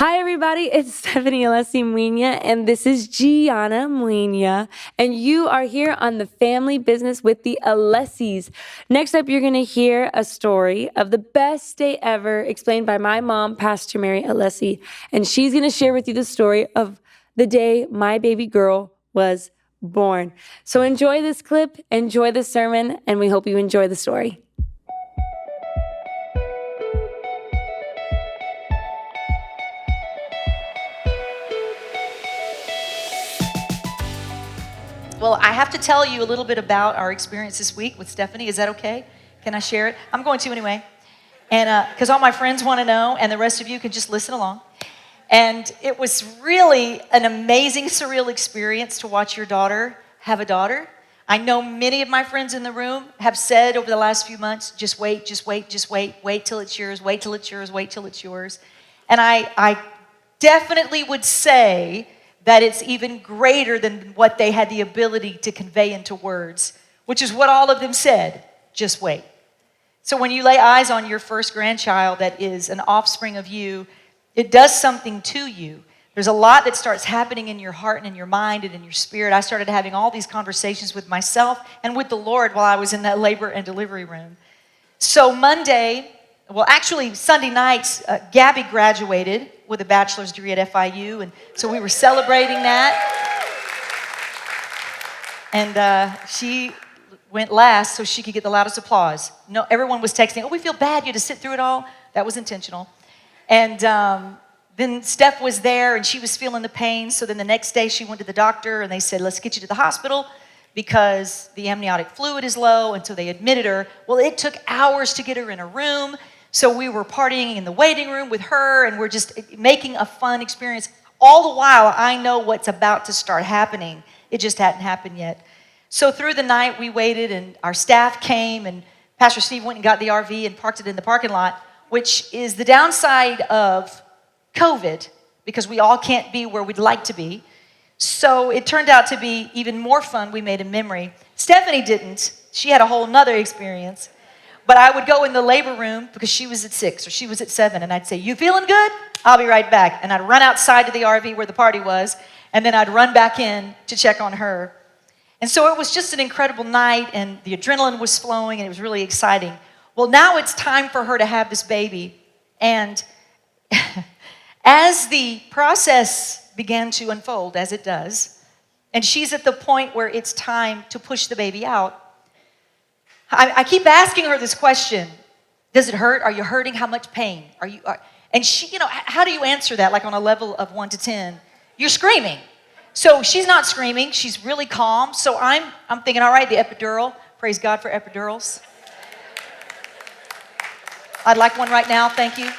Hi, everybody. It's Stephanie Alessi and this is Gianna Muñia, and you are here on the Family Business with the Alessis. Next up, you're going to hear a story of the best day ever explained by my mom, Pastor Mary Alessi, and she's going to share with you the story of the day my baby girl was born. So enjoy this clip, enjoy the sermon, and we hope you enjoy the story. Well, I have to tell you a little bit about our experience this week with Stephanie. Is that okay? Can I share it? I'm going to anyway. And because all my friends want to know, and the rest of you can just listen along. And it was really an amazing, surreal experience to watch your daughter have a daughter. I know many of my friends in the room have said over the last few months, just wait, just wait, just wait, wait till it's yours, wait till it's yours, wait till it's yours. And I definitely would say that it's even greater than what they had the ability to convey into words, which is what all of them said, just wait. So when you lay eyes on your first grandchild that is an offspring of you, it does something to you. There's a lot that starts happening in your heart and in your mind and in your spirit. I started having all these conversations with myself and with the Lord while I was in that labor and delivery room. So Sunday night, Gabby graduated with a bachelor's degree at FIU, and so we were celebrating that. And she went last so she could get the loudest applause. No, everyone was texting, "Oh, we feel bad you had to sit through it all." That was intentional. And then Steph was there, and she was feeling the pain. So then the next day she went to the doctor, and they said, "Let's get you to the hospital because the amniotic fluid is low." And so they admitted her. Well, it took hours to get her in a room. So we were partying in the waiting room with her, and we're just making a fun experience. All the while, I know what's about to start happening. It just hadn't happened yet. So through the night, we waited, and our staff came, and Pastor Steve went and got the RV and parked it in the parking lot, which is the downside of COVID, because we all can't be where we'd like to be. So it turned out to be even more fun. We made a memory. Stephanie didn't. She had a whole nother experience. But I would go in the labor room because she was at 6 or she was at 7, and I'd say, "You feeling good? I'll be right back." And I'd run outside to the RV where the party was, and then I'd run back in to check on her. And so it was just an incredible night, and the adrenaline was flowing, and it was really exciting. Well, now it's time for her to have this baby. And as the process began to unfold, as it does, and she's at the point where it's time to push the baby out, I keep asking her this question: does it hurt? Are you hurting? How much pain? And she, how do you answer that? Like on a level of 1 to 10, you're screaming. So she's not screaming. She's really calm. So I'm thinking, all right, the epidural. Praise God for epidurals. I'd like one right now. Thank you.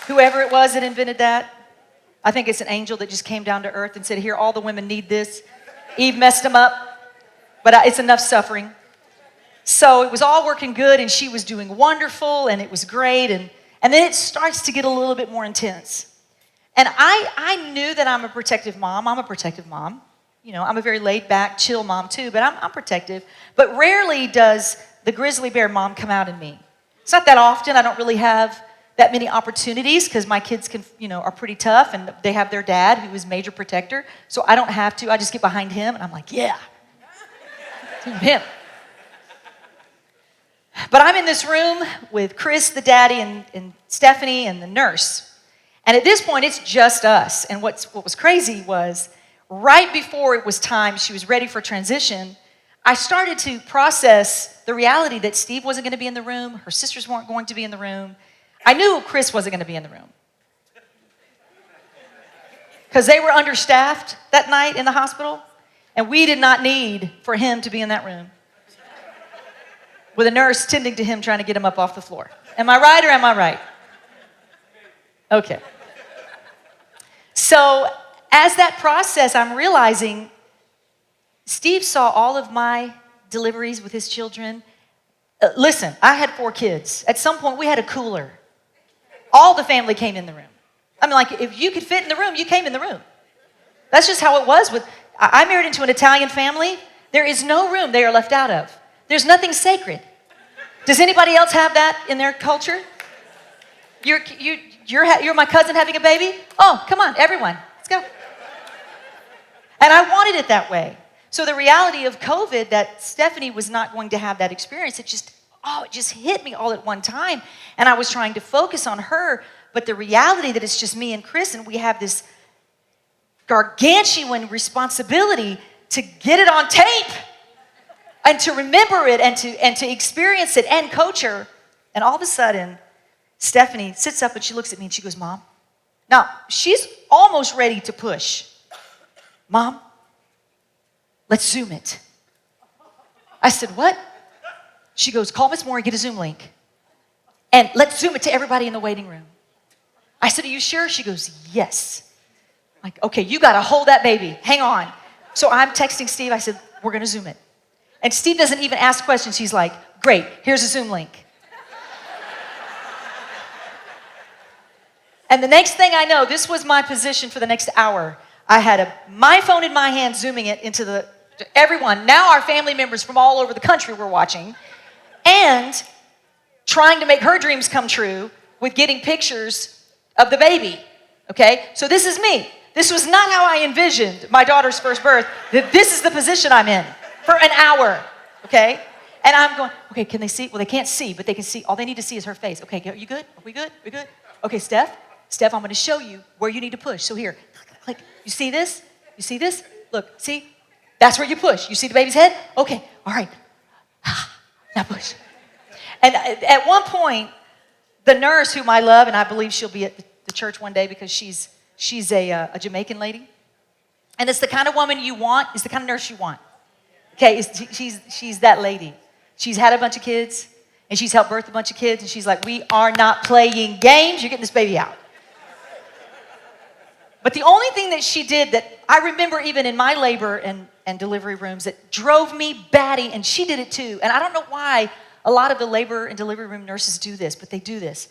Whoever it was that invented that, I think it's an angel that just came down to earth and said, "Here, all the women need this." Eve messed them up, but it's enough suffering. So it was all working good, and she was doing wonderful, and it was great. And then it starts to get a little bit more intense. And I knew that I'm a protective mom. I'm a protective mom. I'm a very laid-back, chill mom too, but I'm protective. But rarely does the grizzly bear mom come out in me. It's not that often. I don't really have that many opportunities because my kids are pretty tough, and they have their dad who is major protector. So I don't have to. I just get behind him, and I'm like, yeah, him. But I'm in this room with Chris, the daddy, and Stephanie, and the nurse. And at this point, it's just us. And what was crazy was right before it was time, she was ready for transition, I started to process the reality that Steve wasn't going to be in the room. Her sisters weren't going to be in the room. I knew Chris wasn't going to be in the room because they were understaffed that night in the hospital, and we did not need for him to be in that room with a nurse tending to him, trying to get him up off the floor. Am I right or am I right? Okay. So as that process, I'm realizing Steve saw all of my deliveries with his children. Listen, I had 4 kids. At some point, we had a cooler. All the family came in the room. I mean, like, if you could fit in the room, you came in the room. That's just how it was. I married into an Italian family. There is no room they are left out of. There's nothing sacred. Does anybody else have that in their culture? you're my cousin having a baby? Oh, come on, everyone, let's go. And I wanted it that way. So the reality of COVID, that Stephanie was not going to have that experience, it just hit me all at one time. And I was trying to focus on her, but the reality that it's just me and Chris, and we have this gargantuan responsibility to get it on tape and to remember it and to experience it and coach her. And all of a sudden, Stephanie sits up and she looks at me and she goes, Mom. Now, she's almost ready to push. Mom, let's Zoom it. I said, what? She goes, call Miss Moore and get a Zoom link. And let's Zoom it to everybody in the waiting room. I said, are you sure? She goes, yes. I'm like, okay, you got to hold that baby. Hang on. So I'm texting Steve. I said, we're going to Zoom it. And Steve doesn't even ask questions. He's like, great, here's a Zoom link. And the next thing I know, this was my position for the next hour. I had my phone in my hand, zooming it to everyone. Now our family members from all over the country were watching. And trying to make her dreams come true with getting pictures of the baby. Okay? So this is me. This was not how I envisioned my daughter's first birth. This is the position I'm in for an hour. Okay? And I'm going, okay, can they see? Well, they can't see, but they can see. All they need to see is her face. Okay, are you good? Are we good? We good? Okay, Steph, I'm going to show you where you need to push. So here, like, you see this? You see this? Look, see? That's where you push. You see the baby's head? Okay, all right. Now push. And at one point, the nurse, whom I love, and I believe she'll be at the church one day because she's a Jamaican lady. And it's the kind of woman you want. It's the kind of nurse you want. Okay, she's that lady. She's had a bunch of kids, and she's helped birth a bunch of kids, and she's like, we are not playing games. You're getting this baby out. But the only thing that she did that I remember even in my labor and delivery rooms that drove me batty, and she did it too. And I don't know why a lot of the labor and delivery room nurses do this, but they do this.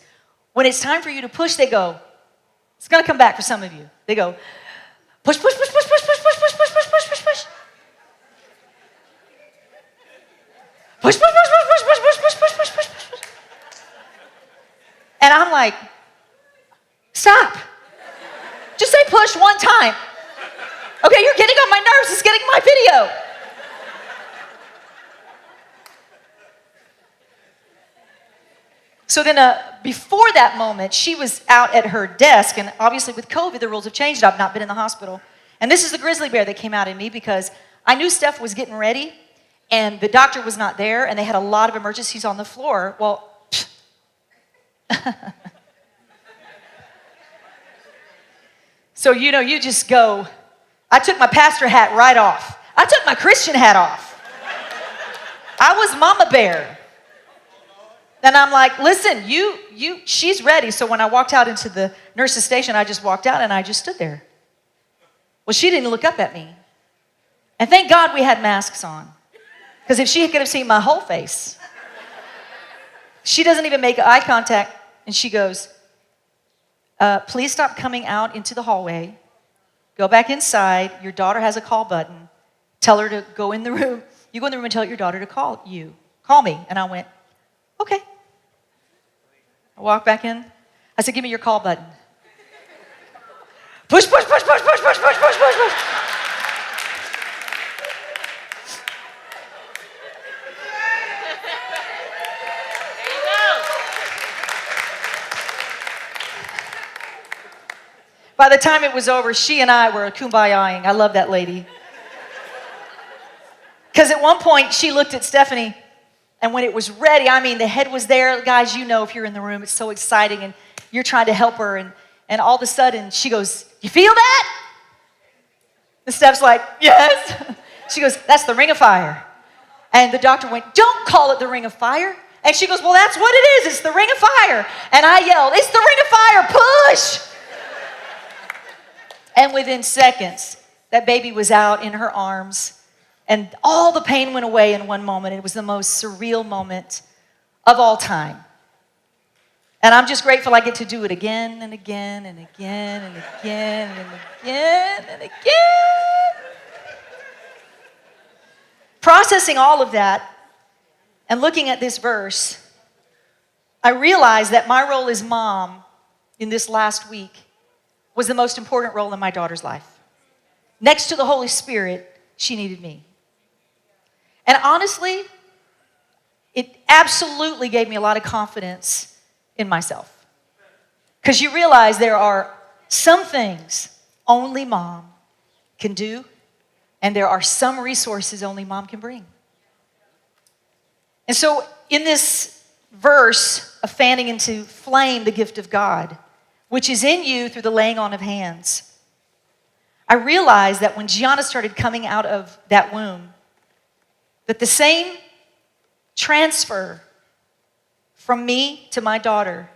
When it's time for you to push, they go, it's going to come back for some of you. They go, push, push, push, push, push, push, push, push, push, push, push, push, push. Push, push, push, push, push, push, push, push, push, push, push, push. And I'm like, stop. Just say push one time. Okay, you're getting on my nerves. It's getting my video. So then before that moment, she was out at her desk, and obviously with COVID, the rules have changed. I've not been in the hospital. And this is the grizzly bear that came out in me because I knew Steph was getting ready, and the doctor was not there, and they had a lot of emergencies on the floor. Well, so, you just go. I took my pastor hat right off. I took my Christian hat off. I was Mama Bear. And I'm like, listen, she's ready. So when I walked out into the nurse's station, I just walked out and I just stood there. Well, she didn't look up at me. And thank God we had masks on. Because if she could have seen my whole face. She doesn't even make eye contact. And she goes, please stop coming out into the hallway. Go back inside. Your daughter has a call button. Tell her to go in the room. You go in the room and tell your daughter to call you. Call me. And I went, okay. I walked back in. I said, give me your call button. Push, push, push, push, push, push, push, push, push, push. By the time it was over, she and I were kumbaya-ing. I love that lady. Because at one point, she looked at Stephanie, and when it was ready, I mean, the head was there. Guys, you know if you're in the room, it's so exciting, and you're trying to help her, and all of a sudden, she goes, you feel that? And Steph's like, yes. She goes, that's the ring of fire. And the doctor went, don't call it the ring of fire. And she goes, well, that's what it is. It's the ring of fire. And I yelled, it's the ring of fire, push. And within seconds, that baby was out in her arms, and all the pain went away in one moment. It was the most surreal moment of all time. And I'm just grateful I get to do it again and again and again and again and again and again. Processing all of that and looking at this verse, I realized that my role as mom in this last week was the most important role in my daughter's life. Next to the Holy Spirit, she needed me. And honestly, it absolutely gave me a lot of confidence in myself. Because you realize there are some things only mom can do, and there are some resources only mom can bring. And so in this verse of fanning into flame the gift of God, which is in you through the laying on of hands, I realized that when Gianna started coming out of that womb, that the same transfer from me to my daughter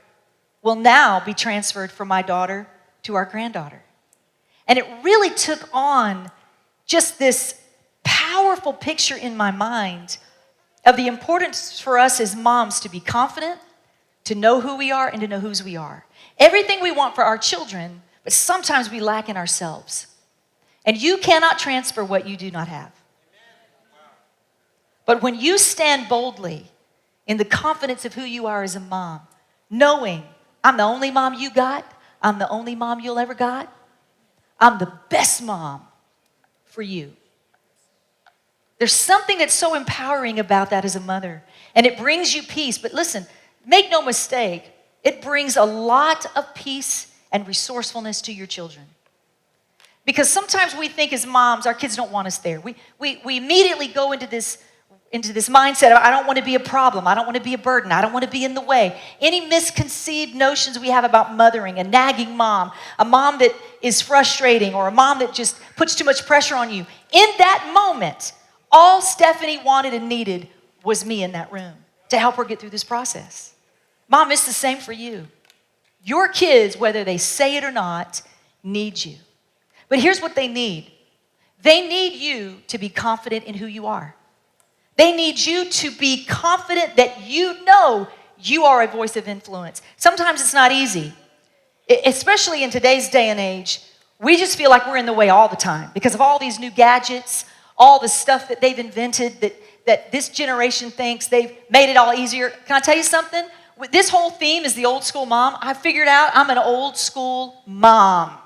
will now be transferred from my daughter to our granddaughter. And it really took on just this powerful picture in my mind of the importance for us as moms to be confident, to know who we are, and to know whose we are. Everything we want for our children, but sometimes we lack in ourselves. And you cannot transfer what you do not have. But when you stand boldly in the confidence of who you are as a mom, knowing I'm the only mom you got, I'm the only mom you'll ever got, I'm the best mom for you. There's something that's so empowering about that as a mother, and it brings you peace. But listen, make no mistake, it brings a lot of peace and resourcefulness to your children. Because sometimes we think as moms, our kids don't want us there. We immediately go into this mindset of, I don't want to be a problem. I don't want to be a burden. I don't want to be in the way. Any misconceived notions we have about mothering, a nagging mom, a mom that is frustrating, or a mom that just puts too much pressure on you. In that moment, all Stephanie wanted and needed was me in that room to help her get through this process. Mom, it's the same for you. Your kids, whether they say it or not, need you. But here's what they need. They need you to be confident in who you are. They need you to be confident that you know you are a voice of influence. Sometimes it's not easy, especially in today's day and age. We just feel like we're in the way all the time because of all these new gadgets, all the stuff that they've invented that this generation thinks they've made it all easier. Can I tell you something? This whole theme is the old school mom. I figured out I'm an old school mom,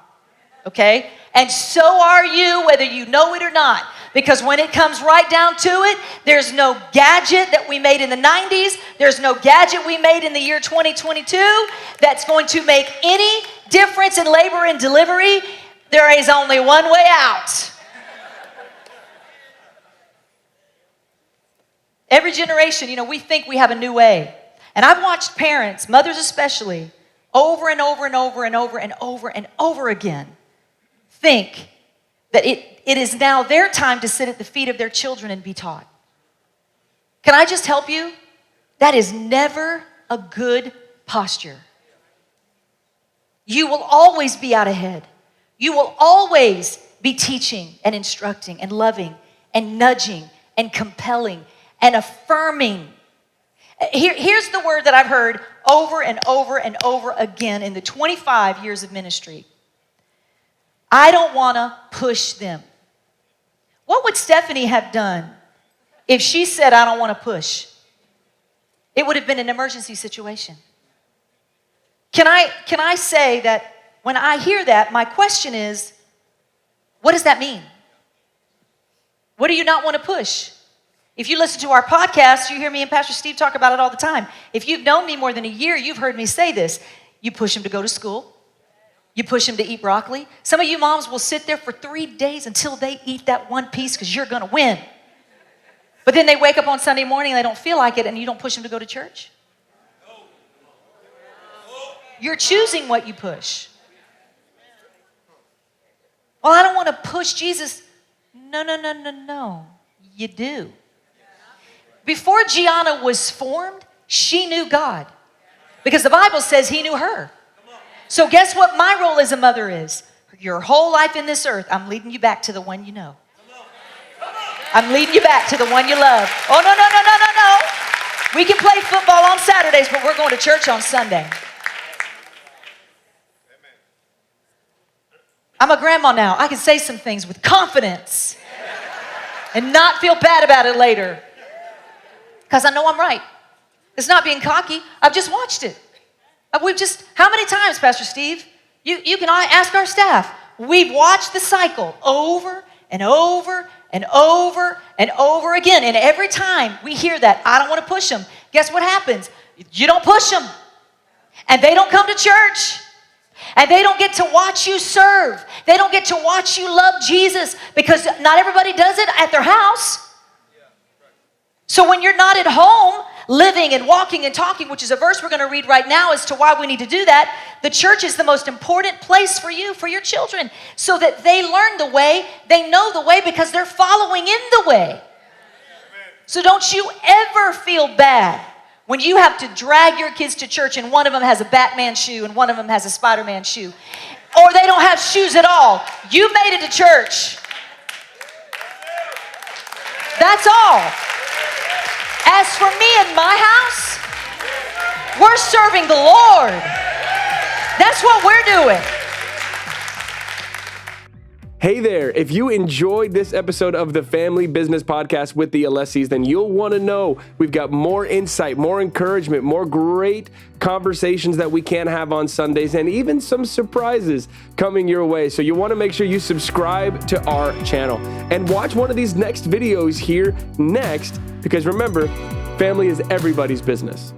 okay? And so are you, whether you know it or not. Because when it comes right down to it, there's no gadget that we made in the 90s. There's no gadget we made in the year 2022 that's going to make any difference in labor and delivery. There is only one way out. Every generation, we think we have a new way. And I've watched parents, mothers especially, over and over and over and over and over and over again, think that it is now their time to sit at the feet of their children and be taught. Can I just help you? That is never a good posture. You will always be out ahead. You will always be teaching and instructing and loving and nudging and compelling and affirming. Here's the word that I've heard over and over and over again in the 25 years of ministry. I don't want to push them. What would Stephanie have done if she said, I don't want to push? It would have been an emergency situation. Can I say that when I hear that, my question is, what does that mean? What do you not want to push? If you listen to our podcast, you hear me and Pastor Steve talk about it all the time. If you've known me more than a year, you've heard me say this. You push them to go to school. You push them to eat broccoli. Some of you moms will sit there for 3 days until they eat that one piece because you're going to win. But then they wake up on Sunday morning and they don't feel like it, and you don't push them to go to church. You're choosing what you push. Well, I don't want to push Jesus. No. You do. Before Gianna was formed, she knew God. Because the Bible says he knew her. So guess what my role as a mother is? Your whole life in this earth, I'm leading you back to the one you know. I'm leading you back to the one you love. Oh, no. We can play football on Saturdays, but we're going to church on Sunday. I'm a grandma now. I can say some things with confidence and not feel bad about it later. Because I know I'm right. It's not being cocky. I've just watched it. How many times, Pastor Steve? You can ask our staff. We've watched the cycle over and over and over and over again. And every time we hear that, I don't want to push them. Guess what happens? You don't push them. And they don't come to church. And they don't get to watch you serve. They don't get to watch you love Jesus, because not everybody does it at their house. So when you're not at home living and walking and talking, which is a verse we're going to read right now as to why we need to do that, the church is the most important place for you, for your children, so that they learn the way, they know the way, because they're following in the way. So don't you ever feel bad when you have to drag your kids to church and one of them has a Batman shoe and one of them has a Spider-Man shoe, or they don't have shoes at all. You made it to church. That's all. As for me and my house, we're serving the Lord. That's what we're doing. Hey there, if you enjoyed this episode of the Family Business Podcast with the Alessis, then you'll want to know we've got more insight, more encouragement, more great conversations that we can have on Sundays, and even some surprises coming your way. So you want to make sure you subscribe to our channel and watch one of these next videos here next, because remember, family is everybody's business.